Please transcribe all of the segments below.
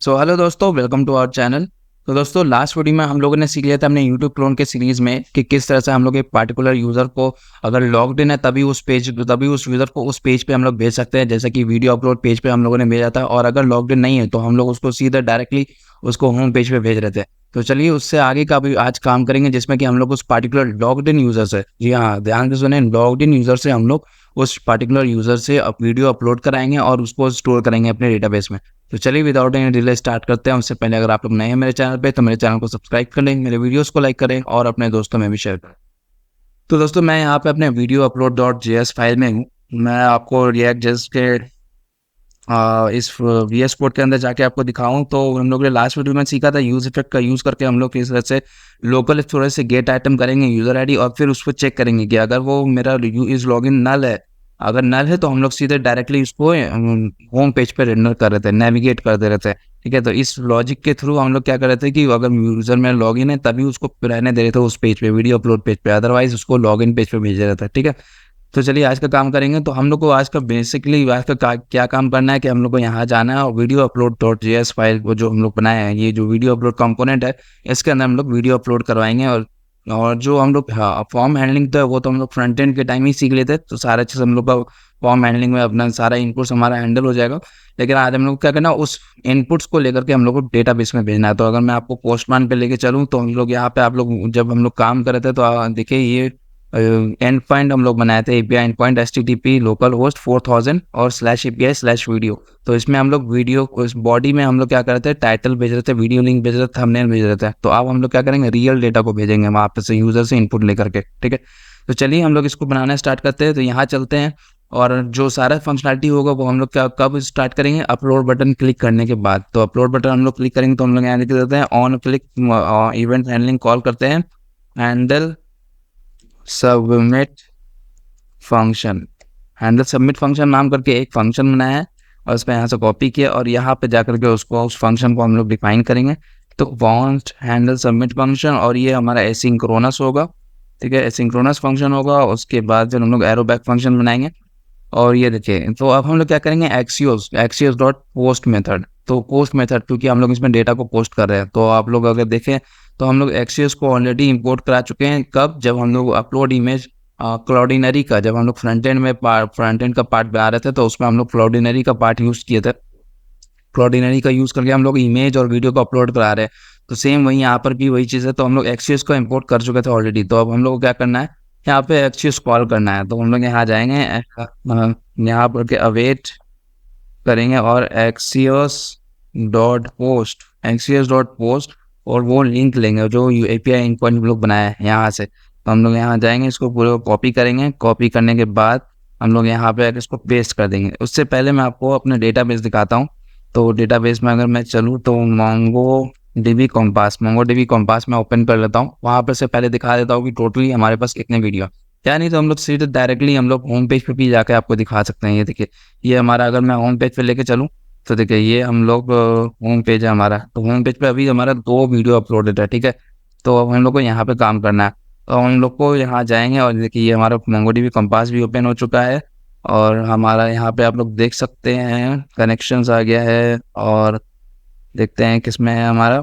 Hello दोस्तों, welcome to our channel. तो दोस्तों, लास्ट वीडियो में हम लोगों ने सीख लिया था अपने यूट्यूब क्लोन के सीरीज़ में कि किस तरह से हम लोग एक पार्टिकुलर यूज़र को अगर लॉग्ड इन है तभी उस यूज़र को उस पेज पे हम लोग भेज सकते हैं, जैसे कि वीडियो अपलोड पेज पे हम लोगों ने भेजा था। और अगर लॉग्ड इन नहीं है तो हम लोग उसको सीधा डायरेक्टली उसको होम पेज पे भेज रहे थे। तो चलिए उससे आगे का भी आज काम करेंगे, जिसमें कि हम लोग उस पार्टिकुलर लॉग्ड इन यूज़र से, जी हाँ ध्यान से सुने, लॉग्ड इन यूज़र से हम लोग उस पार्टिकुलर यूज़र से वीडियो अपलोड कराएंगे और उसको स्टोर करेंगे अपने डेटाबेस में। तो चलिए विदाउट एनी डिले स्टार्ट करते हैं। उससे पहले अगर आप लोग नए हैं मेरे चैनल पे तो मेरे चैनल को सब्सक्राइब कर लें, मेरे वीडियोस को लाइक करें और अपने दोस्तों में भी शेयर करें। तो दोस्तों, मैं यहाँ पे अपने video upload dot JS file में हूँ। मैं आपको रिएक्ट जेएस के इस वीएस कोड के अंदर जाके आपको दिखाऊं तो हम लोग ने लास्ट वीडियो में सीखा था यूज इफेक्ट का यूज़ करके हम लोग किस तरह से लोकल स्टोरेज से गेट आइटम करेंगे यूज़र आईडी और फिर उसको चेक करेंगे कि अगर वो मेरा इस लॉगिन नल है, अगर नल है तो हम लोग सीधे डायरेक्टली उसको होम पेज पे रेंडर कर रहे थे, नेविगेट कर दे रहे थे। ठीक है, तो इस लॉजिक के थ्रू हम लोग क्या कर रहे थे कि अगर यूज़र में लॉगिन है तभी उसको रहने दे रहे थे उस पेज पे, वीडियो अपलोड पेज पे, अदरवाइज उसको लॉगिन पेज पे भेज रहे थे। ठीक है, तो चलिए आज का काम करेंगे। तो हम लोग को आज का बेसिकली आज का क्या काम करना है कि हम लोग को यहाँ जाना है और video upload dot JS file को जो हम लोग बनाए हैं, ये जो वीडियो अपलोड कंपोनेंट है, इसके अंदर हम लोग वीडियो अपलोड करवाएंगे। और जो हम लोग फॉर्म हैंडलिंग तो है वो तो हम लोग फ्रंट एंड के टाइम ही सीख लेते, तो सारा चीज़ हम लोग का फॉर्म हैंडलिंग में अपना सारा इनपुट्स हमारा हैंडल हो जाएगा। लेकिन आज हम लोग क्या करना है, उस इनपुट्स को लेकर के हम लोग को डेटाबेस में भेजना है। तो अगर मैं आपको पोस्टमैन पे लेके चलूँ तो हम लोग यहाँ पे आप लोग जब हम लोग काम कर रहे थे तो देखिए ये एंड पॉइंट हम लोग बनाए थे, API and point HTTP local host 4000 और /API/वीडियो। तो इसमें हम लोग वीडियो उस बॉडी में हम लोग क्या कर रहे थे, टाइटल भेज रहे थे, वीडियो लिंक भेज रहे थे, थंबनेल भेज रहे थे। तो अब हम लोग क्या करेंगे, रियल डेटा को भेजेंगे वहाँ पे से यूजर से इनपुट लेकर के। ठीक है, तो चलिए हम लोग इसको बनाना स्टार्ट करते हैं। तो यहाँ चलते हैं और जो सारा फंक्शनलिटी होगा वो हम लोग क्या कब स्टार्ट करेंगे, अपलोड बटन क्लिक करने के बाद। तो अपलोड बटन हम लोग क्लिक करेंगे तो हम लोग यहाँ लिख देते हैं on click event handling call करते हैं, handle submit function. Handle submit function नाम करके एक फंक्शन बनाया है और उसको यहाँ से कॉपी किया और यहाँ पे जाकर के उसको उस फंक्शन को हम लोग डिफाइन करेंगे। तो वांट हैंडल सबमिट फंक्शन और ये हमारा एसिंक्रोनस होगा। ठीक है, एसिंक्रोनस फंक्शन होगा। उसके बाद फिर हम लोग एरो बैक फंक्शन बनाएंगे। और ये देखिए, तो अब हम लोग क्या करेंगे, एक्सियोस डॉट पोस्ट मेथड। तो पोस्ट मेथड क्योंकि हम लोग इसमें डेटा को पोस्ट कर रहे हैं, तो आप लोग अगर देखें तो हम लोग एक्सियोस को ऑलरेडी इंपोर्ट करा चुके हैं। कब, जब हम लोग अपलोड इमेज क्लाउडिनरी का, जब हम लोग फ्रंट एंड का पार्ट बना रहे थे तो उसमें हम लोग क्लाउडिनरी का पार्ट यूज़ किए थे। क्लाउडिनरी का यूज़ करके हम लोग इमेज और वीडियो को अपलोड करा रहे हैं। तो सेम वही यहाँ पर भी वही चीज़ है। तो हम लोग एक्सियोस को इंपोर्ट कर चुके थे ऑलरेडी। तो अब हम लोग को क्या करना है, यहाँ पे एक्सियोस कॉल करना है। तो हम लोग यहाँ जाएंगे, यहाँ पर के अवेट करेंगे और एक्सियोस डॉट पोस्ट और वो लिंक लेंगे जो एपीआई एंड पॉइंट हम लोग बनाया है यहाँ से। तो हम लोग यहाँ जाएंगे, इसको पूरे कॉपी करेंगे। कॉपी करने के बाद हम लोग यहाँ पे इसको पेस्ट कर देंगे। उससे पहले मैं आपको अपना डेटाबेस दिखाता हूँ। तो डेटाबेस में अगर मैं चलूँ तो मोंगो डीबी कॉम्पास मैं ओपन कर लेता हूँ। वहाँ पर से पहले दिखा देता हूँ कि टोटली हमारे पास कितने वीडियो, क्या नहीं तो हम लोग सीधे डायरेक्टली हम लोग होम पेज पे भी जाके आपको दिखा सकते हैं। ये देखिए, ये हमारा, अगर मैं होम पेज पे लेके चलूँ तो देखिए ये हम लोग होम पेज है हमारा। तो होम पेज पे अभी हमारा 2 वीडियो अपलोडेड है। ठीक है, तो अब हम लोग को यहाँ पे काम करना है। तो हम लोग को यहाँ जाएंगे और देखिए ये हमारा मोंगोडीबी कंपास भी ओपन हो चुका है और हमारा यहाँ पे आप लोग देख सकते हैं कनेक्शंस आ गया है। और देखते हैं किसमें है हमारा।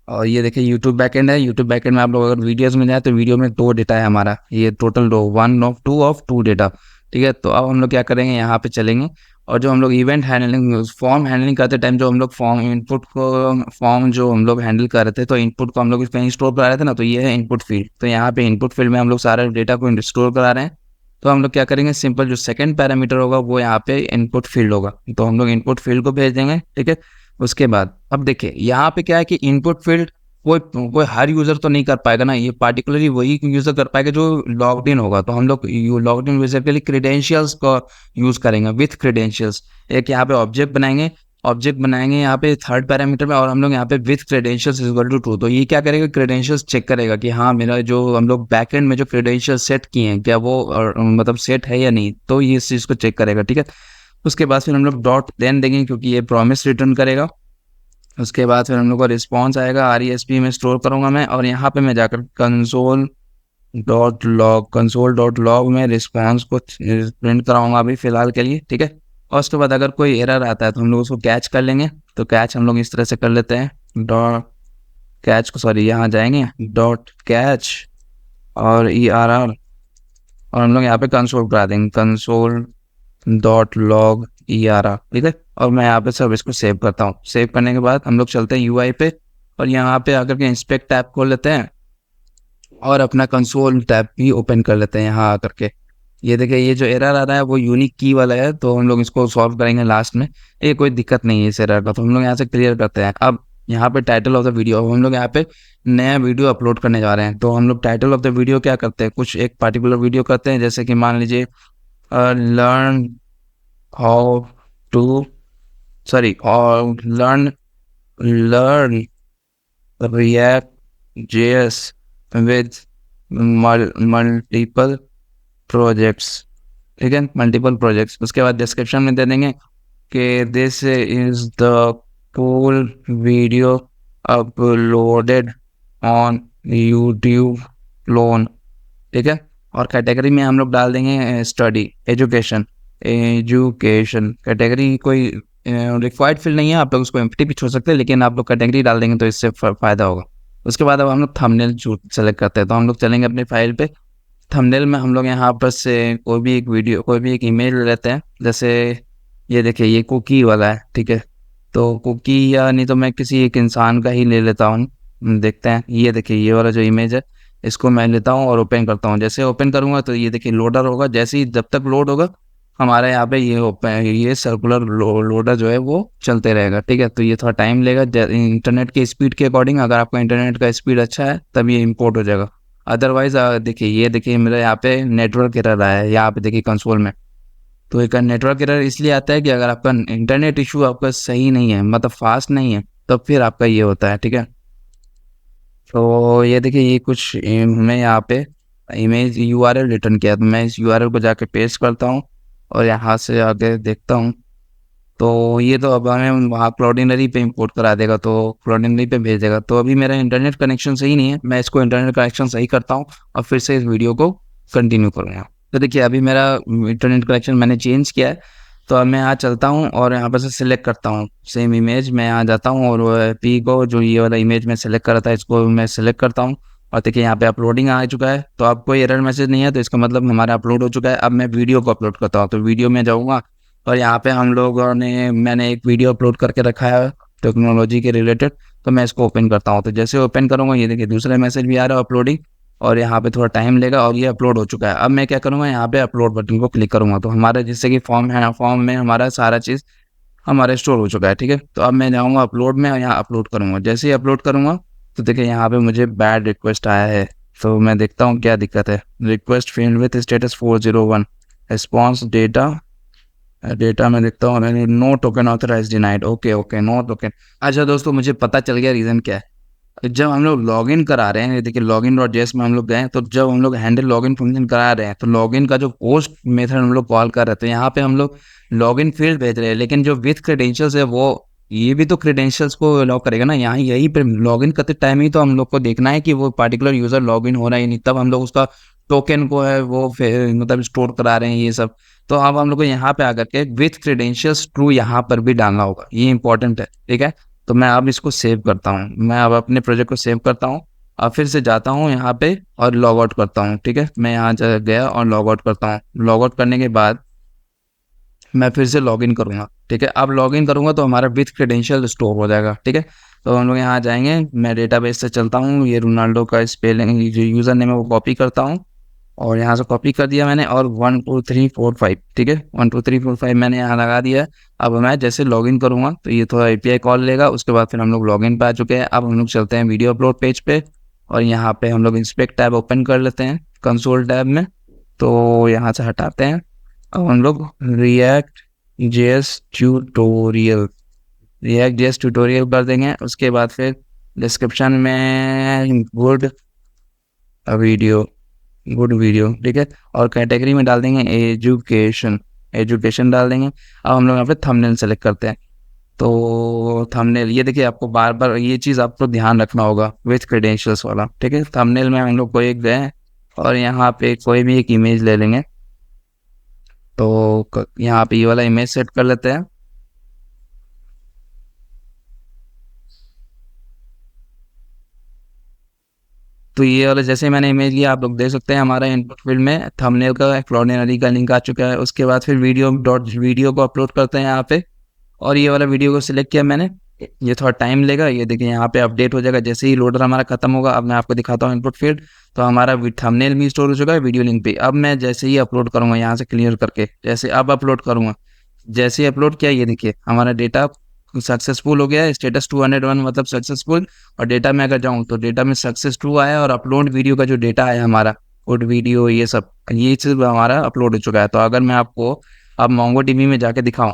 और ये देखिए यूट्यूब बैकएंड है। यूट्यूब बैकएंड में आप लोग अगर वीडियोस में जाए तो वीडियो में 2 डेटा है हमारा, ये टोटल 1 ऑफ 2 डेटा। ठीक है, तो अब हम लोग क्या करेंगे, यहाँ पे चलेंगे और जो हम लोग इवेंट हैंडलिंग फॉर्म हैंडलिंग करते टाइम जो हम लोग फॉर्म जो हम लोग हैंडल कर रहे थे, तो इनपुट को हम लोग कहीं स्टोर करा रहे थे ना, तो ये है इनपुट फील्ड। तो यहाँ पे इनपुट फील्ड में हम लोग सारे डेटा को स्टोर करा रहे हैं। तो हम लोग क्या करेंगे, सिंपल जो सेकंड पैरामीटर होगा वो यहाँ पे इनपुट फील्ड होगा, तो हम लोग इनपुट फील्ड को भेज देंगे। ठीक है, उसके बाद अब देखिए यहाँ पे क्या है कि इनपुट फील्ड कोई कोई हर यूजर तो नहीं कर पाएगा ना, ये पार्टिकुलरली वही यूजर कर पाएगा जो लॉग्ड इन होगा। तो हम लोग लॉग्ड इन यूजर के लिए क्रेडेंशियल्स का यूज करेंगे विथ क्रेडेंशियल्स। एक यहाँ पे ऑब्जेक्ट बनाएंगे यहाँ पे थर्ड पैरामीटर में और हम लोग यहाँ पे विथ क्रेडेंशियल्स इक्वल टू 2। तो ये क्या करेगा, क्रेडेंशियल्स चेक करेगा कि हाँ मेरा जो हम लोग बैकएंड में जो क्रेडेंशियल्स सेट किए हैं क्या वो मतलब सेट है या नहीं, तो ये इस चीज़ को चेक करेगा। ठीक है, उसके बाद फिर हम लोग डॉट देन देंगे क्योंकि ये प्रॉमिस रिटर्न करेगा। उसके बाद फिर हम लोग का रिस्पॉन्स आएगा, RESP में स्टोर करूँगा मैं और यहाँ पे मैं जाकर कंसोल डॉट लॉग में रिस्पॉन्स को प्रिंट कराऊंगा अभी फ़िलहाल के लिए। ठीक है, और उसके बाद अगर कोई एरर आता है तो हम लोग उसको कैच कर लेंगे तो कैच हम लोग इस तरह से कर लेते हैं, डॉट कैच को, सॉरी यहाँ जाएंगे डॉट कैच और ERR, और हम लोग यहाँ पे कंसोल करा देंगे, कंसोल डॉट लॉग ERR, ठीक है। और मैं यहाँ पे सब इसको सेव करता हूँ। सेव करने के बाद हम लोग चलते हैं UI पे, और यहाँ पे आकर के इंस्पेक्ट टैब खोल लेते हैं और अपना कंसोल टैब भी ओपन कर लेते हैं यहाँ आकर के। ये देखिए ये जो एरर आ रहा है वो यूनिक की वाला है, तो हम लोग इसको सॉल्व करेंगे लास्ट में। ये कोई दिक्कत नहीं है इस एरर का, तो हम लोग यहाँ से क्लियर करते हैं। अब यहाँ पे टाइटल ऑफ द वीडियो, हम लोग यहाँ पे नया वीडियो अपलोड करने जा रहे हैं, तो हम लोग टाइटल ऑफ द वीडियो क्या करते हैं, कुछ एक पर्टिकुलर वीडियो करते हैं, जैसे कि मान लीजिए लर्न हाउ टू सॉरी और learn react JS with multiple projects, ठीक है, मल्टीपल प्रोजेक्ट्स। उसके बाद डिस्क्रिप्शन में दे देंगे कि this is the full video uploaded on YouTube clone, ठीक है। और कैटेगरी में हम लोग डाल देंगे स्टडी, एजुकेशन कैटेगरी कोई रिक्वायर्ड फील्ड नहीं है, आप लोग उसको एम्प्टी भी छोड़ सकते हैं, लेकिन आप लोग कैटेगरी डाल देंगे तो इससे फ़ायदा होगा। उसके बाद अब हम लोग थंबनेल सेलेक्ट करते हैं, तो हम लोग चलेंगे अपनी फाइल पे। थंबनेल में हम लोग यहाँ पर से कोई भी एक वीडियो, कोई भी एक इमेज ले लेते हैं, जैसे ये देखिए ये कुकी वाला है, ठीक है। तो कुकी या नहीं तो मैं किसी एक इंसान का ही ले लेता हूँ, देखते हैं। ये देखिए ये वाला जो इमेज है इसको मैं लेता हूँ और ओपन करता हूँ। जैसे ओपन करूँगा तो ये देखिए लोडर होगा, जैसे ही जब तक लोड होगा हमारे यहाँ पे ये सर्कुलर लोडर जो है वो चलते रहेगा, ठीक है। तो ये थोड़ा टाइम लेगा इंटरनेट की स्पीड के अकॉर्डिंग, अगर आपका इंटरनेट का स्पीड अच्छा है तब ये इंपोर्ट हो जाएगा। अदरवाइज देखिए ये देखिए मेरे यहाँ पे नेटवर्क एरर आया है, यहाँ पे देखिए कंसोल में। तो एक नेटवर्क एरर इसलिए आता है कि अगर आपका इंटरनेट इशू आपका सही नहीं है, मतलब फास्ट नहीं है, तो फिर आपका ये होता है, ठीक है। तो ये देखिए ये कुछ मैं यहाँ पे इमेज URL रिटर्न किया, तो मैं इस URL को जाके पेस्ट करता हूँ और यहाँ से आगे देखता हूँ। तो ये तो अब हमें वहाँ क्लाउडिनरी पे इंपोर्ट करा देगा, तो क्लाउडिनरी पे भेज देगा। तो अभी मेरा इंटरनेट कनेक्शन सही नहीं है, मैं इसको इंटरनेट कनेक्शन सही करता हूँ और फिर से इस वीडियो को कंटिन्यू करूँगा। तो देखिए अभी मेरा इंटरनेट कनेक्शन मैंने चेंज किया है, तो अब मैं यहाँ चलता हूँ और यहाँ पर से सिलेक्ट करता हूँ सेम इमेज। मैं यहाँ जाता हूँ और पी को, जो ये वाला इमेज मैं सेलेक्ट कर रहा था, इसको मैं सेलेक्ट करता हूँ। और देखिए यहाँ पे अपलोडिंग आ चुका है, तो अब कोई एरर मैसेज नहीं है, तो इसका मतलब हमारा अपलोड हो चुका है। अब मैं वीडियो को अपलोड करता हूँ, तो वीडियो में जाऊँगा और यहाँ पे हम लोगों ने मैंने एक वीडियो अपलोड करके रखा है टेक्नोलॉजी के रिलेटेड, तो मैं इसको ओपन करता हूँ। तो जैसे ओपन करूँगा ये देखिए दूसरा मैसेज भी आ रहा है अपलोडिंग, और यहाँ पे थोड़ा टाइम लेगा और ये अपलोड हो चुका है। अब मैं क्या करूँगा, यहाँ पे अपलोड बटन को क्लिक करूँगा, तो हमारा जैसे कि फॉर्म है ना, फॉर्म में हमारा सारा चीज़ हमारा स्टोर हो चुका है, ठीक है। तो अब मैं जाऊँगा अपलोड में और यहाँ अपलोड करूँगा। जैसे ही अपलोड करूँगा तो देखिए यहाँ पे मुझे बैड रिक्वेस्ट आया है, तो मैं देखता हूँ क्या दिक्कत है। Request failed with status 401, response data में देखता हूँ, no token authorize denied, okay no token. अच्छा दोस्तों मुझे पता चल गया रीज़न क्या है। जब हम लोग लॉगिन करा रहे हैं, देखिए login.js में हम लोग गए, तो जब हम लोग हैंडल लॉगिन फंक्शन करा रहे हैं, तो लॉगिन का जो पोस्ट मेथड हम लोग कॉल कर रहे थे, यहाँ पे हम लोग लॉगिन फील्ड भेज रहे हैं, लेकिन जो विथ क्रेडेंशियल्स है वो ये भी तो क्रेडेंशियल्स को अलाउ करेगा ना। यहाँ यही पे लॉगिन करते टाइम ही तो हम लोग को देखना है कि वो पार्टिकुलर यूजर लॉगिन हो रहा है नहीं, तब हम लोग उसका टोकन को है वो मतलब स्टोर करा रहे हैं ये सब। तो अब हम लोग को यहाँ पे आकर के विथ क्रेडेंशियल्स ट्रू यहाँ पर भी डालना होगा, ये इंपॉर्टेंट है, ठीक है। तो मैं अब इसको सेव करता हूँ, मैं अब अपने प्रोजेक्ट को सेव करता हूँ और फिर से जाता हूँ यहाँ पे और लॉग आउट करता हूँ, ठीक है। मैं यहाँ गया और लॉग आउट करता हूँ। लॉग आउट करने के बाद मैं फिर से लॉगिन करूँगा, ठीक है। अब लॉगिन करूँगा तो हमारा विथ क्रेडेंशियल स्टोर हो जाएगा, ठीक है। तो हम लोग यहाँ जाएंगे, मैं डेटाबेस से चलता हूँ, ये रोनाल्डो का स्पेलिंग जो यूज़र नेम है वो कॉपी करता हूँ और यहाँ से कॉपी कर दिया मैंने, और 1 2 3 4 5, ठीक है, 1 2 3 4 5 मैंने यहाँ लगा दिया है। अब मैं जैसे लॉगिन करूँगा तो ये थोड़ा API कॉल लेगा, उसके बाद फिर हम लोग लॉगिन पे आ चुके हैं। अब हम लोग चलते हैं वीडियो अपलोड पेज पे और यहाँ पे हम लोग इंस्पेक्ट टैब ओपन कर लेते हैं कंसोल टैब में। तो यहाँ से हटाते हैं, अब हम लोग रिएक्ट जेएस ट्यूटोरियल कर देंगे। उसके बाद फिर डिस्क्रिप्शन में वीडियो गुड वीडियो, ठीक है। और कैटेगरी में डाल देंगे एजुकेशन डाल देंगे। अब हम लोग यहाँ पे थंबनेल सेलेक्ट करते हैं, तो थंबनेल ये देखिए आपको बार बार ये चीज़ आपको ध्यान रखना होगा विथ क्रेडेंशियल्स वाला, ठीक है। थंबनेल में हम लोग कोई एक गए और यहाँ पे कोई भी एक इमेज ले लेंगे, तो यहाँ पे ये वाला इमेज सेट कर लेते हैं। तो ये वाला जैसे मैंने इमेज लिया, आप लोग देख सकते हैं हमारा इनपुट फील्ड में थंबनेल का एक्स्ट्राऑर्डिनरी का लिंक आ चुका है। उसके बाद फिर वीडियो को अपलोड करते हैं यहाँ पे, और ये वाला वीडियो को सिलेक्ट किया मैंने। ये थोड़ा टाइम लेगा, ये देखिए यहाँ पे अपडेट हो जाएगा। जैसे ही लोडर हमारा खत्म होगा, अब मैं आपको दिखाता हूँ इनपुट फील्ड। तो हमारा थंबनेल भी स्टोर हो चुका है वीडियो लिंक पे। अब मैं जैसे ही अपलोड करूँगा यहाँ से क्लियर करके, जैसे अब अपलोड करूँगा, जैसे ही अपलोड किया ये देखिए हमारा डेटा सक्सेसफुल हो गया है। स्टेटस 201 मतलब सक्सेसफुल। और डेटा में अगर जाऊँ तो डेटा में सक्सेस 2 आया, और अपलोड वीडियो का जो डेटा है हमारा, फुट वीडियो ये सब, ये चीज़ हमारा अपलोड हो चुका है। तो अगर मैं आपको अब मोंगो डीबी में जाके दिखाऊं,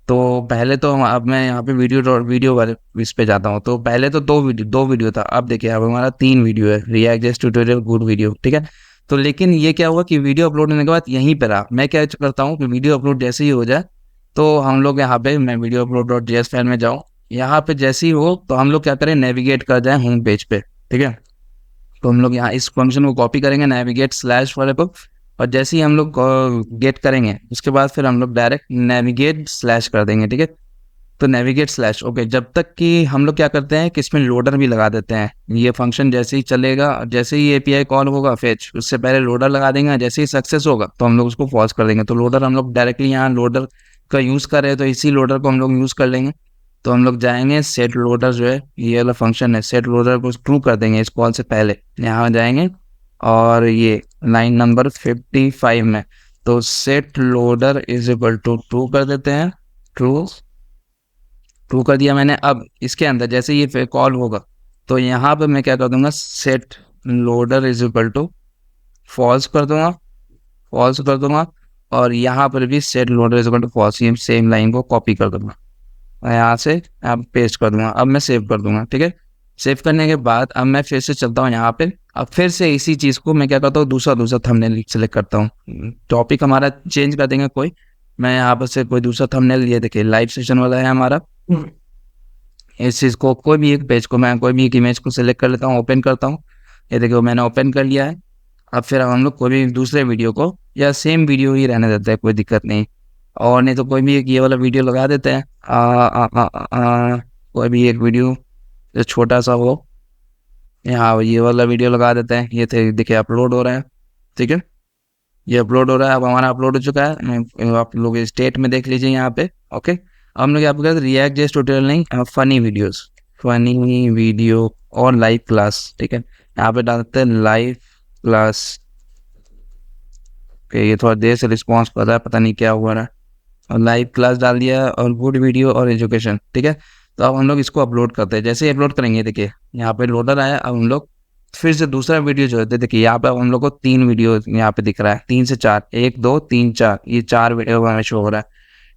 तो पहले तो अब मैं यहाँ पे वीडियो वाले इस पे जाता हूँ। तो पहले तो दो वीडियो था, अब देखिए अब हमारा 3 वीडियो है। React JS tutorial good video, ठीक है। तो लेकिन ये क्या हुआ कि वीडियो अपलोड होने के बाद यहीं पर रहा। मैं क्या करता हूँ कि वीडियो अपलोड जैसे ही हो जाए, तो हम लोग यहाँ पे, मैं video upload dot JS file में जाऊँ, यहाँ पे जैसे ही हो तो हम लोग क्या करें, नेविगेट कर जाए होम पेज पे, ठीक है। तो हम लोग यहाँ इस फंक्शन को कॉपी करेंगे, नेविगेट स्लैश वाले को, और जैसे ही हम लोग गेट करेंगे उसके बाद फिर हम लोग डायरेक्ट नेविगेट स्लैश कर देंगे, ठीक है। तो नेविगेट स्लैश ओके, जब तक कि हम लोग क्या करते हैं कि इसमें लोडर भी लगा देते हैं। ये फंक्शन जैसे ही चलेगा, जैसे ही एपीआई कॉल होगा फेच, उससे पहले लोडर लगा देंगे। जैसे ही सक्सेस होगा तो हम लोग उसको फॉल्स कर देंगे। तो लोडर हम लोग डायरेक्टली यहाँ लोडर का यूज़ कर रहे हैं, तो इसी लोडर को हम लोग यूज़ कर लेंगे। तो हम लोग जाएंगे सेट लोडर, जो है ये वाला फंक्शन है, सेट लोडर को ट्रू कर देंगे इस कॉल से पहले। यहाँ जाएंगे और ये लाइन नंबर 55 में, तो set loader is equal to true कर देते हैं। ट्रू कर दिया मैंने। अब इसके अंदर जैसे ये कॉल होगा तो यहाँ पे मैं क्या कर दूंगा, set loader is equal to false कर दूंगा। और यहाँ पर भी set loader is equal to false, ये सेम लाइन को कॉपी कर दूंगा, यहाँ से अब पेस्ट कर दूंगा। अब मैं सेव कर दूंगा, ठीक है। सेव करने के बाद अब मैं फिर से चलता हूँ यहाँ पे। अब फिर से इसी चीज़ को मैं क्या करता हूँ, दूसरा थंबनेल सेलेक्ट करता हूँ। टॉपिक हमारा चेंज कर देंगे कोई, मैं यहाँ पर से कोई दूसरा थंबनेल, ये देखिए लाइव सेशन वाला है हमारा। इस चीज़ को कोई भी एक पेज को, मैं कोई भी एक इमेज को सिलेक्ट कर लेता हूँ, ओपन करता हूँ। ये देखिए मैंने ओपन कर लिया है। अब फिर हम लोग कोई भी दूसरे वीडियो को, या सेम वीडियो ही रहने देते हैं, कोई दिक्कत नहीं। और नहीं तो कोई भी एक ये वाला वीडियो लगा देते हैं। कोई भी एक वीडियो जो छोटा सा हो, यहाँ ये वाला वीडियो लगा देते हैं। ये थे देखिए अपलोड हो रहा है, ठीक है। ये अपलोड हो रहा है, अब हमारा अपलोड हो चुका है। आप लोग स्टेट में देख लीजिए यहाँ पे, ओके। अब हम लोग यहाँ पे रिएक्ट जेएस ट्यूटोरियल नहीं, फनी वीडियो और लाइव क्लास, ठीक है। यहाँ पे डालते हैं लाइव क्लास। ओके, ये थोड़ा देर से रिस्पॉन्स कर रहा है, पता नहीं क्या हुआ रहा है। और लाइव क्लास डाल दिया, और गुड वीडियो और एजुकेशन, ठीक है। तो अब हम लोग इसको अपलोड करते हैं। जैसे ही अपलोड करेंगे देखिए यहाँ पे लोडर आया। अब हम लोग फिर से दूसरा वीडियो जो है, देखिए यहाँ पे हम लोग को 3 वीडियो यहाँ पे दिख रहा है, 3 से 4, 1 2 3 4, ये 4 वीडियो हमें शो हो रहा है,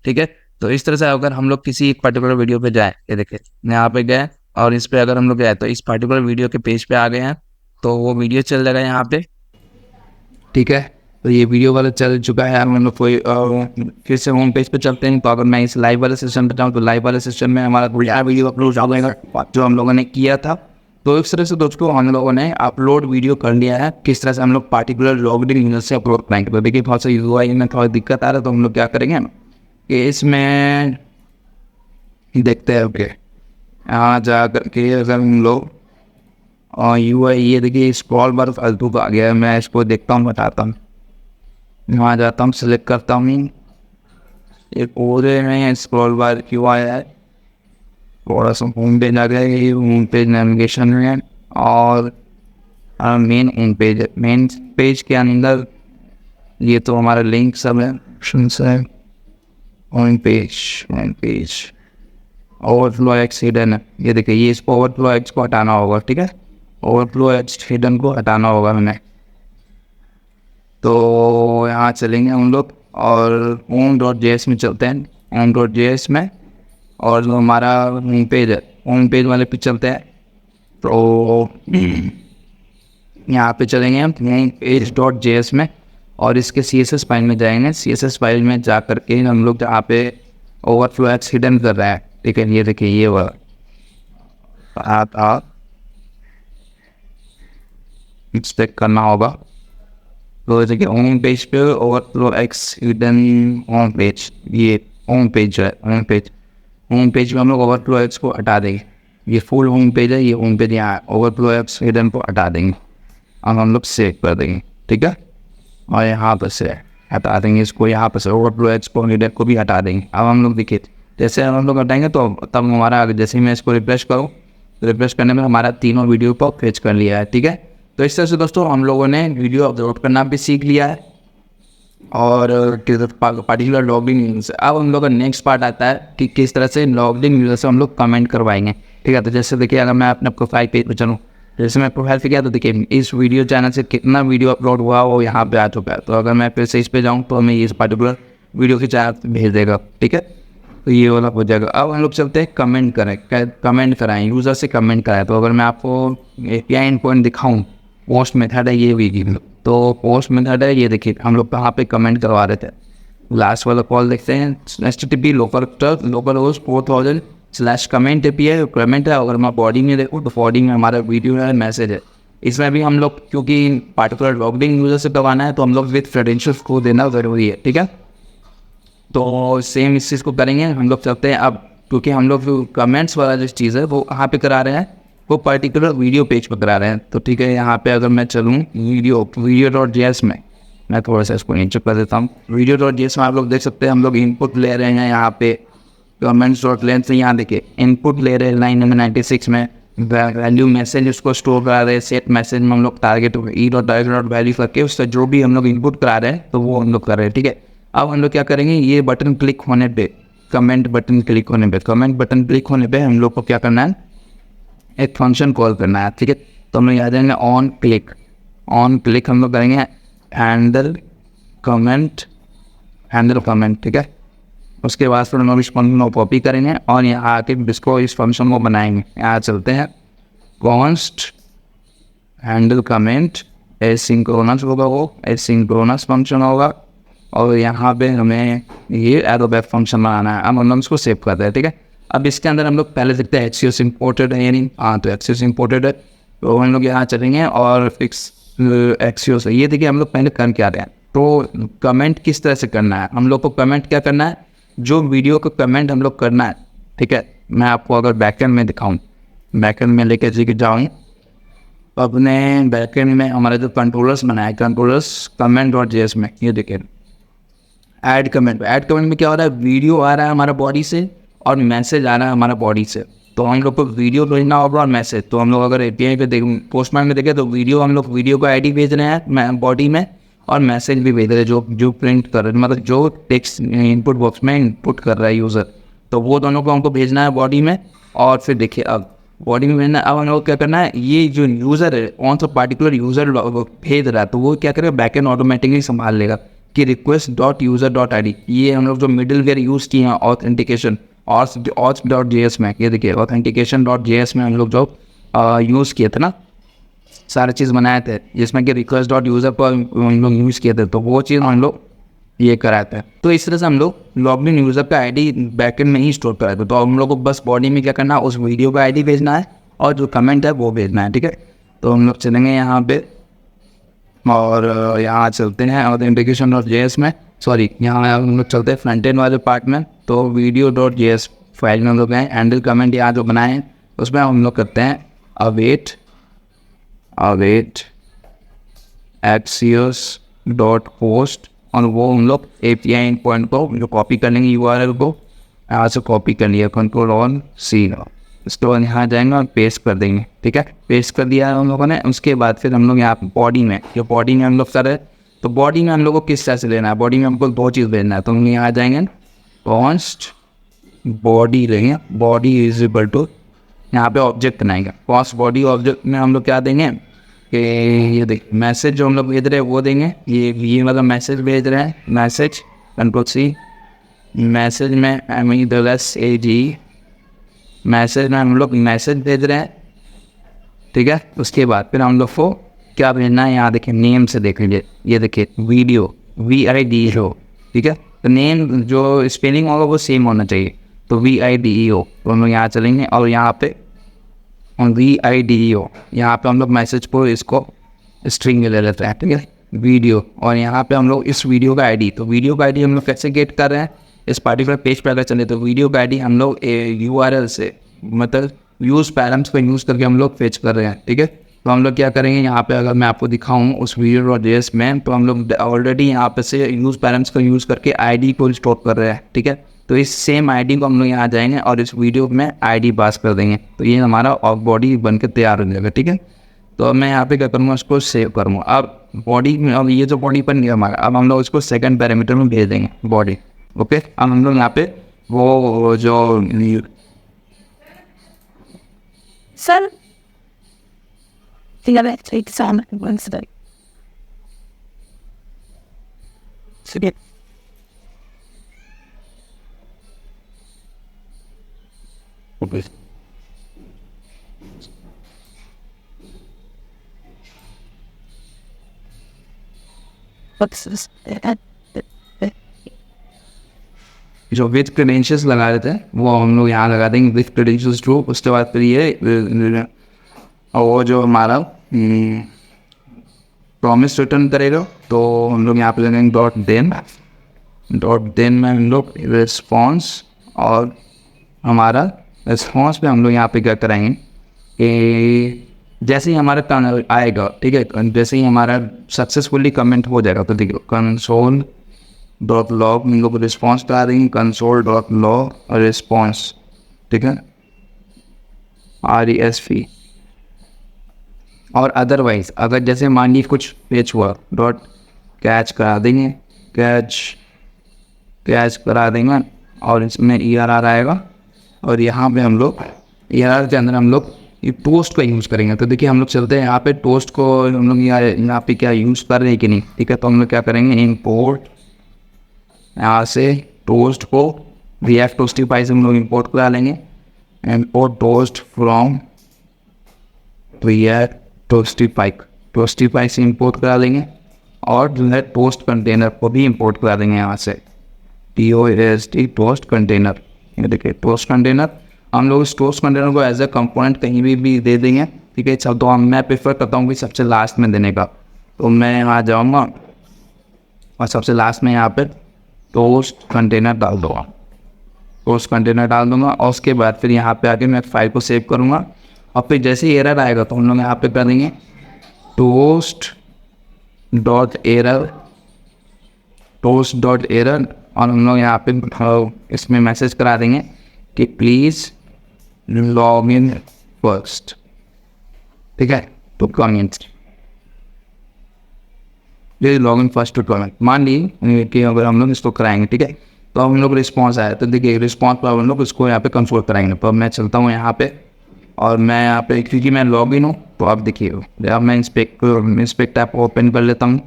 ठीक है। तो इस तरह से अगर हम लोग किसी एक पर्टिकुलर वीडियो पे जाए, ये देखिए यहाँ पे गए और इस पे अगर हम लोग गए तो इस पर्टिकुलर वीडियो के पेज पे आ गए हैं, तो वो वीडियो चल जाएगा यहाँ पे, ठीक है। तो ये वीडियो वाला चल चुका है। हम लोग कोई फिर से होम पेज पे चलते हैं। तो अगर मैं इस लाइव वाले सिस्टम पे जाऊँ, तो लाइव वाले सिस्टम में हमारा वीडियो अपलोड हो जाएगा जो हम लोगों ने किया था। तो इस तरह से दोस्तों हम लोगों ने अपलोड वीडियो कर लिया है। किस तरह से हम लोग पार्टिकुलर लॉग्ड इन यूजर से अपलोड करेंगे, तो देखिए बहुत सा यूआई में थोड़ा दिक्कत आ रहा है। तो हम लोग क्या करेंगे कि इसमें देखते हैं, ओके, यहाँ जा करके अगर हम लोग और यूआई, ये देखिए स्क्रॉल बार फालतू का आ गया है, मैं इसको देखता हूँ, बताता हूँ। वहाँ जाता हूँ, सिलेक्ट करता हूँ, एक पूरे में स्क्रॉल बार क्यों आया है, थोड़ा सा होम पेज आ गया है। ये होम पेज नेविगेशन में, और मेन होम पेज है। मेन पेज के अंदर ये तो हमारा लिंक सब है, ऑप्शंस है। Home page overflow x hidden है, ये देखिए ये इसको ओवरफ्लो एक्स को हटाना होगा, ठीक है। ओवरफ्लो एक्स हिडन को हटाना होगा हमें। तो यहाँ चलेंगे हम लोग और home.js में चलते हैं। home.js में, और जो हमारा होम पेज है, होम पेज वाले पे चलते हैं। तो यहाँ पे चलेंगे हम homepage.js में, और इसके CSS फाइल में जाएंगे। CSS फाइल में जा करके हम लोग जहाँ पे ओवरफ्लो एक्स हिडन कर रहा है, ठीक है, ये देखिए ये वाला आप चेक करना होगा। तो देखिए होम पेज पे overflow x hidden home page, ये होम पेज है। होम पेज में हम लोग ओवरफ्लो एक्स को हटा देंगे। ये फुल होम पेज है, ये होम पेज यहाँ ओवरफ्लो एक्स हिडन को हटा देंगे। अब हम लोग सेव कर देंगे, ठीक है। और यहाँ पर से हटा देंगे इसको, यहाँ पर से ओवरफ्लो एक्सपोनेंट को भी हटा देंगे। अब हम लोग देखिए जैसे हम लोग हटाएंगे तो तब हमारा जैसे ही मैं इसको रिफ्रेश करूँ, रिफ्रेश करने में हमारा तीनों वीडियो को फेच कर लिया है, ठीक है। तो इस तरह से दोस्तों हम लोगों ने वीडियो अपलोड करना भी सीख लिया है और पार्टिकुलर लॉगिन यूजर से। अब हम लोग का नेक्स्ट पार्ट आता है कि किस तरह से लॉगिन यूजर से हम लोग कमेंट करवाएंगे, ठीक है। तो जैसे देखिए अगर मैं अपने प्रोफाइल पेज पर चलूँ, जैसे मैं प्रोफाइल पे गया तो देखिए इस वीडियो चैनल से कितना वीडियो अपलोड हुआ वो यहाँ पे आ चुका है। तो अगर मैं फिर से इस पे जाऊँ तो हमें इस पर्टिकुलर वीडियो के चैनल भेज देगा, ठीक है। तो ये वाला हो जाएगा। अब हम लोग चलते हैं कमेंट करें, कमेंट कराएं, यूज़र से कमेंट कराएं। तो अगर मैं आपको API एंड पॉइंट दिखाऊँ, पोस्ट मेथड है ये भी, तो पोस्ट मेथड है ये देखिए हम लोग कहाँ पे कमेंट करवा रहे थे। लास्ट वाला कॉल देखते हैं, HTTP localhost 4000/comment API comment है। अगर मैं बॉडी में देखूँ तो बॉडी में हमारा वीडियो है, मैसेज है। इसमें भी हम लोग क्योंकि पार्टिकुलर लॉगिन यूज़र से करवाना है तो हम लोग विथ क्रेडेंशियल्स को देना ज़रूरी है, ठीक है। तो सेम इस चीज़ को करेंगे हम लोग। चलते हैं अब, क्योंकि हम लोग कमेंट्स वाला जो चीज़ है वो कहाँ पे करा रहे हैं, वो पर्टिकुलर वीडियो पेज पर करा रहे हैं। तो ठीक है, यहाँ पे अगर मैं चलूँ वीडियो.js में, मैं थोड़ा सा इसको नीचे कर देता हूँ। वीडियो.js में आप लोग देख सकते हैं हम लोग इनपुट ले रहे हैं यहाँ पे कमेंट्स.length से। यहाँ देखिए इनपुट ले रहे हैं लाइन नंबर 96 में, वैल्यू मैसेज उसको स्टोर करा रहे हैं। सेट मैसेज में हम लोग टारगेट e.target.value करके उसका जो भी हम लोग इनपुट करा रहे हैं तो वो हम लोग कर रहे हैं, ठीक है। अब हम लोग क्या करेंगे, ये बटन क्लिक होने पे, कमेंट बटन क्लिक होने पे हम लोग को क्या करना है, एक फंक्शन कॉल करना है, ठीक है। तो हम लोग आ जाएंगे ऑन क्लिक हम लोग करेंगे हैंडल कमेंट, ठीक है। उसके बाद फिर हम लोग इस फंक्शन को कॉपी करेंगे और यहाँ आके इसको इस फंक्शन को बनाएंगे। यहाँ चलते हैं, कॉन्स्ट हैंडल कमेंट एसिंक्रोनस होगा, वो एसिंक्रोनस फंक्शन होगा। और यहाँ पे हमें ये एरो बैक फंक्शन बनाना है। अब हम लोग इसको सेव करते हैं, ठीक है। अब इसके अंदर हम लोग पहले देखते हैं एक्सियोस इंपोर्टेड है या नहीं। हाँ, तो एक्सियोस इंपोर्टेड है, तो हम लोग यहाँ चलेंगे और फिक्स एक्सियोस है। ये देखिए हम लोग पहले कर क्या रहे हैं। तो कमेंट किस तरह से करना है, हम लोग को कमेंट क्या करना है, जो वीडियो को कमेंट हम लोग करना है, ठीक है। मैं आपको अगर बैकएंड में दिखाऊँ, बैकएंड में लेके जाऊँ अपने बैकएंड में, हमारे जो कंट्रोलर्स बनाए, कंट्रोलर्स कमेंट.js में, ये देखिए ऐड कमेंट में क्या हो रहा है, वीडियो आ रहा है हमारा बॉडी से और मैसेज आ रहा है हमारा बॉडी से। तो हम लोग को वीडियो भेजना होगा और मैसेज। तो हम लोग अगर API पे पोस्टमैन में देखें तो वीडियो, हम लोग वीडियो का ID भेज रहे हैं बॉडी में और मैसेज भी भेज रहे हैं जो प्रिंट कर रहे हैं, मतलब जो टेक्स्ट इनपुट बॉक्स में इनपुट कर रहा है यूज़र। तो वो दोनों को हमको भेजना है बॉडी में। और फिर देखिए अब बॉडी में भेजना, अब हम लोग क्या करना है, ये जो यूज़र है कौन सा पार्टिकुलर यूज़र भेज रहा है तो वो क्या करेगा, बैकएंड ऑटोमेटिकली संभाल लेगा कि request.user.id। ये हम लोग जो मिडिलवेयर यूज़ किए हैं ऑथेंटिकेशन auth.js में, ये देखिए authentication.js में हम लोग जो यूज़ किए थे ना, सारे चीज़ बनाए थे जिसमें कि request.user पर हम लोग यूज़ किए थे, तो वो चीज़ हम लोग ये कराए थे। तो इस तरह से हम लोग लॉगिन यूज़र का ID बैकएंड में ही स्टोर कराए थे। तो हम लोग को बस बॉडी में क्या करना है, उस वीडियो का ID भेजना है और जो कमेंट है वो भेजना है, ठीक है। तो हम लोग चलेंगे यहाँ पे और यहाँ चलते हैं authentication.js में, सॉरी यहाँ हम लोग चलते हैं फ्रंट एंड वाले पार्ट में। तो video.js फाइल में हम लोग हैं, हैंडल कमेंट यहाँ जो बनाए हैं उसमें हम लोग करते हैं await axios.post और वो हम लोग API endpoint को जो कॉपी कर लेंगे URL को, यहाँ से कॉपी कर लिया Ctrl+C, इसको यहाँ जाएंगे और पेस्ट कर देंगे, ठीक है। पेस्ट कर दिया है हम लोगों ने। उसके बाद फिर हम लोग यहाँ बॉडी में, जो बॉडी में हम लोग कर रहे हैं, तो बॉडी में हम लोग को किस तरह से लेना है, बॉडी में हमको दो चीज़ भेजना है। तो हम यहाँ जाएंगे कॉन्स्ट बॉडी लेंगे, बॉडी इज इक्वल टू, यहाँ पे ऑब्जेक्ट बनाएंगे कॉन्स्ट बॉडी। ऑब्जेक्ट में हम लोग क्या देंगे कि ये देखिए मैसेज जो हम लोग भेज रहे हैं वो देंगे, ये मतलब मैसेज भेज रहे हैं, मैसेज Ctrl+C, मैसेज में MESSAG, मैसेज में हम लोग मैसेज भेज रहे हैं, ठीक है। उसके बाद फिर हम लोग को क्या भेजना है, यहाँ देखिए नेम से देख लीजिए, ये देखिए वीडियो VIDEO, ठीक है। तो नेम जो स्पेलिंग होगा वो सेम होना चाहिए, तो VIDEO। तो हम लोग यहाँ चलेंगे और यहाँ पे VIDEO, यहाँ पे हम लोग मैसेज को इसको स्ट्रिंग ले लेते हैं, ठीक है, वीडियो। और यहाँ पे हम लोग इस वीडियो का ID, तो वीडियो का ID हम लोग कैसे गेट कर रहे हैं, इस पार्टिकुलर पेज पर अगर चले तो वीडियो का ID हम लोग URL से, मतलब यूज़ पैरम्स को यूज़ करके हम लोग फेच कर रहे हैं, ठीक है। तो हम लोग क्या करेंगे यहाँ पे, अगर मैं आपको दिखाऊँ उस Vue.js में, तो हम लोग ऑलरेडी यहाँ पे से यूज़ पैरेंट्स का यूज़ करके आईडी को स्टोर कर रहे हैं, ठीक है। तो इस सेम आईडी को हम लोग यहाँ जाएंगे और इस वीडियो में आईडी पास कर देंगे, तो ये हमारा ऑफ बॉडी बन के तैयार हो जाएगा, ठीक है। तो अब मैं यहाँ पे क्या करूँगा, उसको सेव करूँगा। अब बॉडी में, अब ये जो बॉडी बन गया हमारा, अब हम लोग इसको सेकंड पैरामीटर में भेज देंगे बॉडी, ओके। अब हम लोग यहाँ पे वो जो सर एग्जाम जो विथ क्रेडेंशियल्स लगा रहे थे वो हम लोग यहाँ लगा देंगे विथ क्रेडेंशियल्स ट्रू। उसके बाद फिर ये और वो जो हमारा प्रॉमिस रिटर्न करेगा, तो हम लोग यहाँ पे लगाएंगे डॉट देन में हम लोग रिस्पॉन्स, और हमारा रिस्पॉन्स पे हम लोग यहाँ पे क्या कराएंगे कि जैसे ही हमारा आएगा, ठीक है, जैसे ही हमारा सक्सेसफुली कमेंट हो जाएगा, तो देखिए कंसोल डॉट लॉग हम लोग रिस्पॉन्स करा देंगे, कंसोल डॉट लॉग रिस्पॉन्स, ठीक है, RESP। और अदरवाइज अगर जैसे मान लीजिए कुछ पेच हुआ, डॉट कैच करा देंगे, कैच करा देंगे, और इसमें ERR आएगा, और यहाँ पे हम लोग ERR के अंदर हम लोग ये टोस्ट का यूज़ करेंगे। तो देखिए हम लोग चलते हैं यहाँ पे टोस्ट को हम लोग यहाँ पे क्या यूज़ कर रहे हैं कि नहीं, ठीक है। तो हम लोग क्या करेंगे, इंपोर्ट यहाँ से टोस्ट को React टोस्टिफाई से हम लोग इंपोर्ट करा लेंगे, इंपोर्ट टोस्ट फ्रॉम React टोस्टिफाई से इंपोर्ट करा देंगे, और जो है टोस्ट कंटेनर को भी इंपोर्ट करा देंगे यहाँ से, TOST टोस्ट कंटेनर। ये देखिए टोस्ट कंटेनर, हम लोग इस टोस्ट कंटेनर को एज ए कंपोनेंट कहीं भी दे देंगे, ठीक है। सब तो मैं प्रेफर करता हूँ कि सबसे लास्ट में देने का, तो मैं यहाँ जाऊँगा और सबसे लास्ट में यहाँ पे टोस्ट कंटेनर डाल दूँगा, और उसके बाद फिर यहाँ पे आके मैं फाइल को सेव करूँगा, और फिर जैसे ही एरर आएगा तो हम लोग यहाँ पे कर देंगे टोस्ट डॉट एरर, और हम लोग यहाँ पे इसमें मैसेज करा देंगे कि प्लीज़ लॉग इन फर्स्ट, ठीक है। तो comment log in first to comment, मान ली कि अगर हम लोग इसको कराएंगे, ठीक है, तो हम लोग रिस्पॉन्स आया, तो देखिए रिस्पॉन्स पर हम लोग इसको यहाँ पे कंसोल कराएंगे। तो मैं चलता हूँ यहाँ पे, और मैं यहाँ पे क्योंकि मैं लॉग इन हूँ, तो अब देखिए अब मैं इंस्पेक्ट ऐप को ओपन कर लेता हूँ,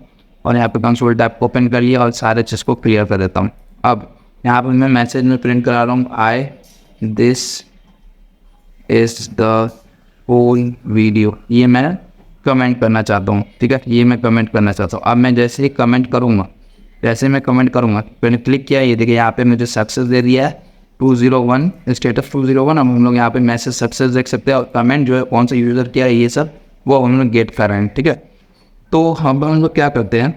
और यहाँ पे कंसोल टैब को ओपन कर लिया और सारे चीज़ को क्लियर कर देता हूँ। अब यहाँ पे मैं मैसेज में प्रिंट करा रहा हूँ this is the whole video, ये मैं कमेंट करना चाहता हूँ, ठीक है, ये मैं कमेंट करना चाहता हूँ। अब मैं जैसे ही कमेंट करूँगा, मैंने क्लिक किया, ये देखिए यहाँ पे मुझे सक्सेस दे दिया है 201, स्टेटस 201। अब हम लोग यहाँ पे मैसेज सक्सेस देख सकते हैं, और कमेंट जो है कौन सा यूज़र किया है ये सब वो हम लोग गेट कर रहे हैं, ठीक है। तो हम लोग क्या करते हैं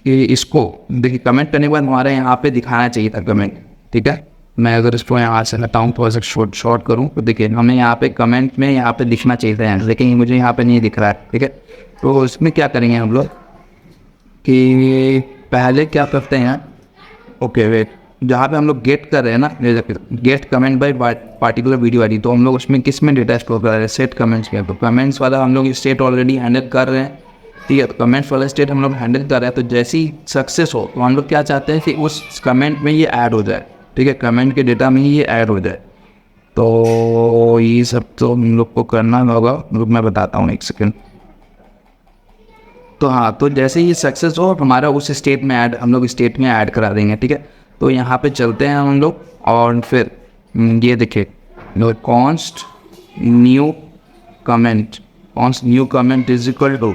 कि इसको देखिए कमेंट करने के बाद हमारे यहाँ पे दिखाना चाहिए था कमेंट, ठीक है। मैं अगर इसको यहाँ से हटाऊँ, थोड़ा सा शॉर्ट करूँ, तो देखिए हमें यहाँ पे कमेंट में यहाँ पे दिखना चाहिए था, लेकिन मुझे यहाँ पे नहीं दिख रहा है, ठीक है। तो इसमें क्या करेंगे हम लोग कि पहले क्या करते हैं, ओके वेट, जहाँ पे हम लोग गेट कर रहे हैं ना, get comment by particular video ID, तो हम लोग उसमें किस में डेटा स्टोर कर रहे हैं, सेट कमेंट्स में। तो कमेंट्स वाला हम लोग स्टेट ऑलरेडी हैंडल कर रहे हैं, ठीक है। तो कमेंट्स वाला स्टेट हम लोग हैंडल कर रहे हैं, तो जैसे ही सक्सेस हो तो हम लोग क्या चाहते हैं कि उस कमेंट में ये ऐड हो जाए, ठीक है, कमेंट के डेटा में ही ये ऐड हो जाए। तो ये सब तो हम लोग को करना होगा, मैं बताता हूँ एक सेकेंड। तो हाँ, तो जैसे ही सक्सेस हो हमारा उस स्टेट में ऐड, हम लोग स्टेट में ऐड करा देंगे, ठीक है। तो यहाँ पे चलते हैं हम लोग, और फिर ये देखिए const new comment is equal to,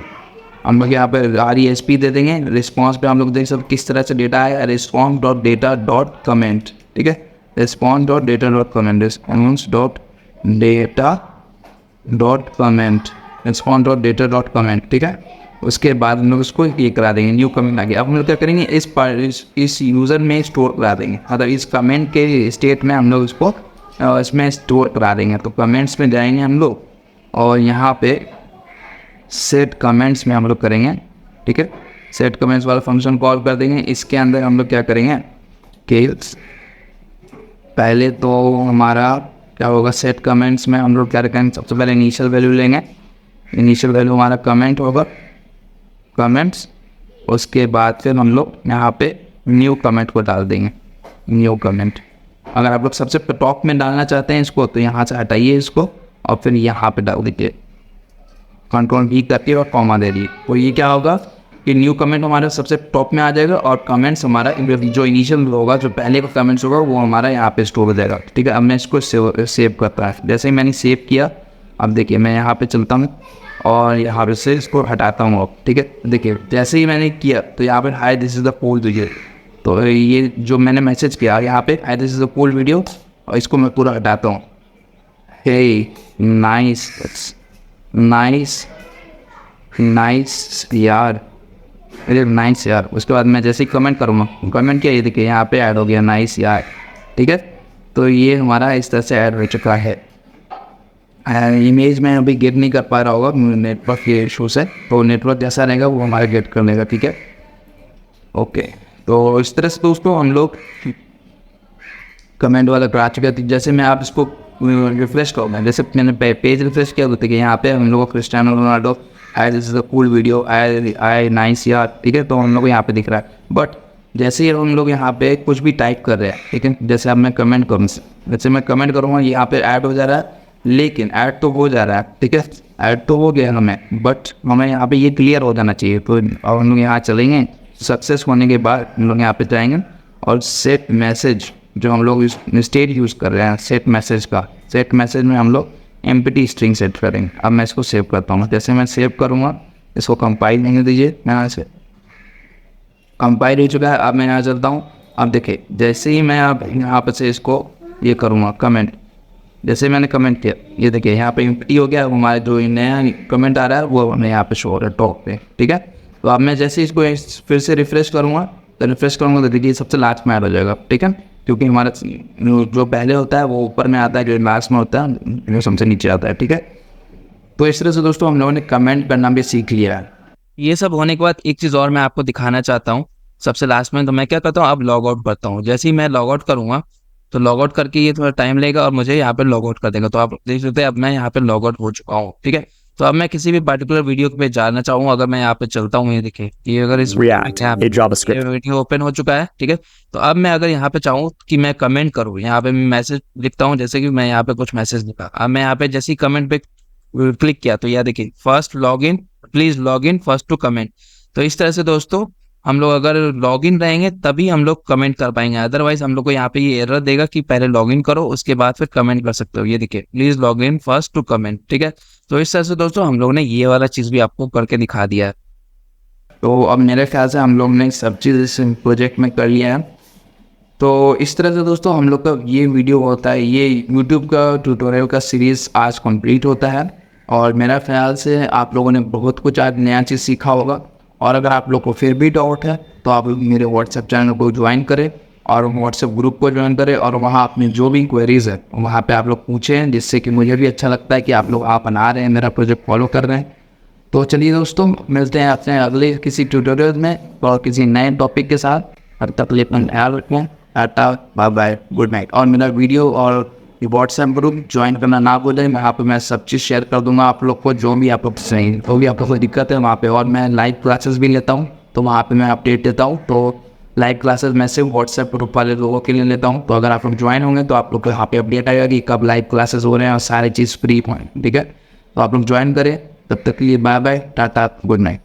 हम लोग यहाँ पे RESP दे देंगे। रिस्पॉन्स पे हम लोग देख सकते किस तरह से डेटा है, response dot data dot comment, ठीक है, response dot data dot comment, response dot data dot comment, ठीक है। उसके बाद हम लोग उसको ये करा देंगे, न्यू कमेंट आ गया। अब हम लोग क्या करेंगे, इस यूज़र में स्टोर करा देंगे, मतलब इस कमेंट के स्टेट में हम लोग इसको इसमें स्टोर करा देंगे। तो कमेंट्स में जाएंगे हम लोग, और यहाँ पे सेट कमेंट्स में हम लोग करेंगे, ठीक है। सेट कमेंट्स वाला फंक्शन कॉल कर देंगे। इसके अंदर हम लोग क्या करेंगे कि पहले तो हमारा क्या होगा, सेट कमेंट्स में हम लोग क्या रखेंगे, सबसे पहले इनिशियल वैल्यू लेंगे। इनिशियल वैल्यू हमारा कमेंट होगा, कमेंट्स। उसके बाद फिर हम लोग यहाँ पे न्यू कमेंट को डाल देंगे, न्यू कमेंट। अगर आप लोग सबसे टॉप में डालना चाहते हैं इसको, तो यहाँ से हटाइए इसको और फिर यहाँ पे डाल दीजिए, कंट्रोल V करके और कॉमा दे दिए। तो ये क्या होगा कि न्यू कमेंट हमारा सबसे टॉप में आ जाएगा और कमेंट्स हमारा जो इनिशियल होगा, जो पहले का कमेंट्स होगा, वो हमारा यहाँ पे स्टोर हो जाएगा, ठीक है। अब मैं इसको सेव करता है। जैसे ही मैंने सेव किया, अब देखिए मैं यहाँ पे चलता हूँ और यहाँ पे से इसको हटाता हूँ अब, ठीक है। देखिए जैसे ही मैंने किया तो यहाँ पे high this is the full video, तो ये जो मैंने मैसेज किया यहाँ पे high this is the full video, और इसको मैं पूरा हटाता हूँ। हे नाइस नाइस नाइस यार, अरे नाइस यार। उसके बाद मैं जैसे ही कमेंट करूँगा, कमेंट किया, ये देखिए यहाँ पे ऐड हो गया नाइस यार, ठीक है। तो ये हमारा इस तरह से ऐड हो चुका है। इमेज में अभी गेट नहीं कर पा रहा होगा नेटवर्क के इशू से, तो नेटवर्क जैसा रहेगा वो हमारा गेट कर लेगा, ठीक है। ओके, तो इस तरह से दोस्तों हम लोग कमेंट वाला करा चुके थे। जैसे मैं आप इसको रिफ्रेश करूँगा, जैसे मैंने पेज रिफ्रेश किया होता है कि यहाँ पे हम लोग को Cristiano Ronaldo I this is a cool video I nice यार, ठीक है। तो हम लोग को यहाँ पे दिख रहा है। बट जैसे ही हम लोग यहाँ पे कुछ भी टाइप कर रहे हैं, ठीक है, जैसे अब मैं कमेंट करूँ, जैसे मैं कमेंट करूँगा यहाँ पे ऐड हो जा रहा है, लेकिन ऐड तो हो जा रहा है, ठीक है, ऐड तो हो गया हमें, बट हमें यहाँ पे ये क्लियर हो जाना चाहिए। तो अब हम लोग यहाँ चलेंगे, सक्सेस होने के बाद हम लोग यहाँ पे जाएंगे और सेट मैसेज, जो हम लोग स्टेट यूज़ कर रहे हैं सेट मैसेज का, सेट मैसेज में हम लोग एम्प्टी स्ट्रिंग सेट करेंगे। अब मैं इसको सेव करता हूँ। जैसे मैं सेव करूँगा, इसको कंपाइल नहीं दीजिए, मैं यहाँ से कंपाइल हो चुका है। अब मैं यहाँ चलता हूँ। अब देखिए जैसे ही मैं अब यहाँ पर से इसको ये करूँगा कमेंट, जैसे मैंने कमेंट किया, ये देखिए यहाँ पे एम्प्टी हो गया। हमारा जो नया कमेंट आ रहा है वो हमें यहाँ पे शो हो रहा है टॉप पे, ठीक है। तो अब मैं जैसे इसको फिर से रिफ्रेश करूँगा, तो रिफ्रेश करूँगा तो देखिए सबसे लास्ट में ऐड हो जाएगा, ठीक है, क्योंकि हमारा जो पहले होता है वो ऊपर में आता है, जो लास्ट में होता है वो सबसे नीचे आता है, ठीक है। तो इस तरह से दोस्तों हम लोगों ने कमेंट करना भी सीख लिया है। ये सब होने के बाद एक चीज़ और मैं आपको दिखाना चाहता हूँ सबसे लास्ट में। तो मैं क्या करता हूँ, अब लॉग आउट करता हूँ। जैसे ही मैं लॉग आउट करूँगा, तो लॉग आउट करके ये थोड़ा टाइम लेगा और मुझे यहाँ पे लॉग आउट कर देगा। तो आप देख सकते हैं अब मैं यहाँ पे लॉग आउट हो चुका हूँ, ठीक है। तो अब मैं किसी भी पर्टिकुलर वीडियो पे जाना चाहूँ, अगर मैं यहाँ पे चलता हूँ, ये देखिए ये अगर इस वीडियो ओपन हो चुका है, ठीक है। तो अब मैं अगर यहाँ पे चाहूँ कि मैं कमेंट करूँ, यहाँ पे मैं मैसेज लिखता हूँ, जैसे कि मैं यहाँ पे कुछ मैसेज लिखा। अब मैं यहाँ पे जैसे ही कमेंट पे क्लिक किया, तो यह देखिए first log in, please log in first to comment. तो इस तरह से दोस्तों हम लोग अगर लॉग इन रहेंगे तभी हम लोग कमेंट कर पाएंगे, अदरवाइज हम लोग को यहाँ पे ये एरर देगा कि पहले लॉग इन करो उसके बाद फिर कमेंट कर सकते हो। ये देखिए please log in first to comment, ठीक है। तो इस तरह से दोस्तों हम लोग ने ये वाला चीज़ भी आपको करके दिखा दिया है। तो अब मेरे ख्याल से हम लोग ने सब चीज़ इस प्रोजेक्ट में कर लिया है। तो इस तरह से दोस्तों हम लोग का ये वीडियो होता है, ये यूट्यूब का ट्यूटोरियल का सीरीज़ आज कंप्लीट होता है। और मेरा ख्याल से आप लोगों ने बहुत कुछ आज नया चीज़ सीखा होगा। और अगर आप लोग को फिर भी डाउट है तो आप मेरे व्हाट्सएप चैनल को ज्वाइन करें और व्हाट्सएप ग्रुप को ज्वाइन करें, और वहाँ अपनी जो भी क्वेरीज़ है वहाँ पे आप लोग पूछें, जिससे कि मुझे भी अच्छा लगता है कि आप लोग बना रहे हैं, मेरा प्रोजेक्ट फॉलो कर रहे हैं। तो चलिए दोस्तों, मिलते हैं अपने अगले किसी ट्यूटोरियल में और किसी नए टॉपिक के साथ। तब तक अपना ख्याल रखें। Tata, bye bye, good night. और मेरा वीडियो और ये व्हाट्सएप ग्रुप ज्वाइन करना ना भूलें। वहाँ पे मैं सब चीज़ शेयर कर दूंगा आप लोग को, जो भी आप लोग सही, जो भी आपको कोई दिक्कत है वहाँ पे। और मैं लाइव क्लासेस भी लेता हूँ, तो वहाँ पे मैं अपडेट देता हूँ। तो लाइव क्लासेस मैं सिर्फ व्हाट्सएप ग्रुप वाले लोगों के लिए लेता हूँ। तो अगर आप लोग ज्वाइन होंगे तो आप लोग को यहाँ पे अपडेट आएगा कि कब लाइव क्लासेस हो रहे हैं और सारी चीज़ फ्री हैं, ठीक है। तो आप लोग ज्वाइन करें। तब तक के लिए bye bye, tata, good night.